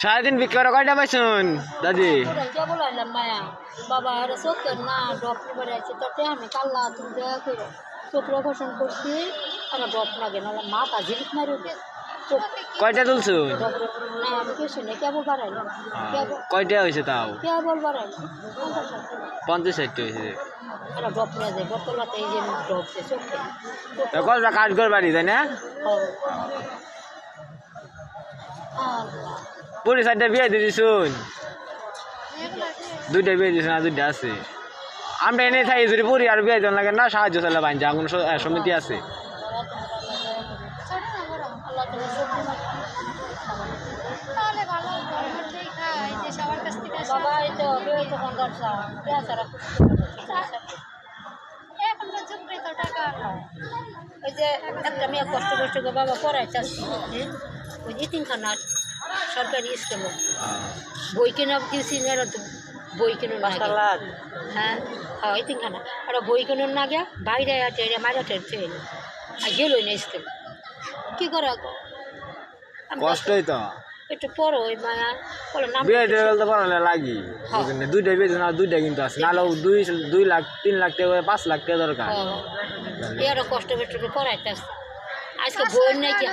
সারাদিন বিক্রি করে কয়টা পাইছুন দাদি? বলাইলাম মায়া বাবা আরে চোখের না ডপ নিবার আছে তাতে আমি কাল্লা তুমি দেয়া করো চোখ অপারেশন করছি আর ডপ লাগে না মাথা ঝিলিক মারি দে কয়টা তুলছুন? না আমি কিছু নেই কেবল বাড়াইলাম কয়টা হয়েছে তাও? কেবল বাড়াইলাম 50-60 হয়েছে। আর ডপ নিয়ে যায় বোতলাতে এই যে ডপ দিয়ে চোখে কতটা কাজ করে বাড়ি তাই না? পুরি সাইডটা বিয়ে দিয়ে দিছুন? দুইটা বিয়ে দিছুন আর দুইটা আছে। আমরা এনে থাকি যদি পুরি আর বিয়ে দেন লাগে না সাহায্য চাইলে বাইন কোনো সমিতি আছে? ওই যে একটা মেয়ে কষ্ট কষ্ট করে বাবা পড়াইতে আসছি ওই ইতিমখানা সরকারি স্কুলে বই কেনা দিয়েছি মেয়েরা তো বই কিনুন হ্যাঁ হ্যাঁ ইতিমখানা আর বই কিনুন না গিয়া বাইরে টেরে মারা টেরছে আর গেলই না স্কুল কী করা কষ্টই তো একটু পড়ো ওই মায়া বলো নাম বিয়ে দিয়ে গেলে তো পড়ালে লাগি দুইটা বিয়ে না দুইটা কিন্তু আছে নাহলে 2 লাখ 3 লাখ টাকা 5 লাখ টাকা দরকার এরও কষ্ট বেষ্ট পড়াইতে আসছে আজকে বই নিয়ে গিয়ে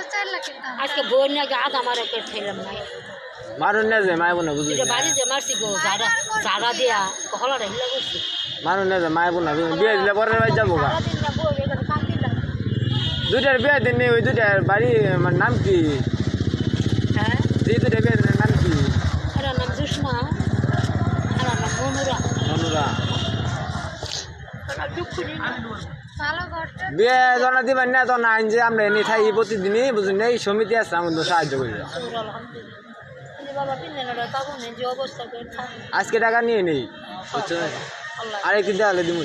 আজকে বই নিয়ে গিয়ে আধা মারা করে খেলাম না মারুন না যে মায় বোনা বুঝলি বাড়িতে মারছি গো ঝাড়া দিয়া হলাটা হিলা করছি মারুন না যে মায় বোনা বিয়ে দিলে পরের বাড়ি যাবো গা দুইটার বিয়ে দিন ওই দুইটার বাড়ি আমার নাম কি? হ্যাঁ যে দুইটা বিয়ে দিনের নাম কি? আর নাম জুসনা আর নাম মনুরা মনুরা বিয়ে জানা দিবেন না তো না যে আমরা এনে থাকি প্রতিদিনই বুঝুন এই সমিতি আছে আমাদের সাহায্য করি আজকে টাকা নিয়ে নেই আর একদিন দেওয়ালে দিব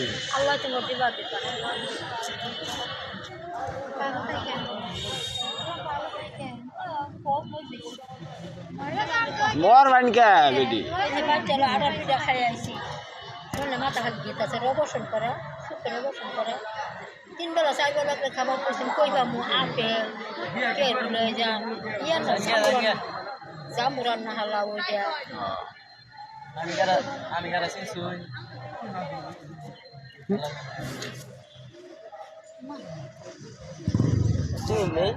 মোর বান কে বেটি মাথা হাত গীত আছে অবসর করে সুখের অবসর করে 3 বেলা 4 বেলা খাবার করছেন কই পামু আপেল কেক লয়ে যাম ইয়ার জামুরান না হালা ওইটা আমি গারা শুই চল নেই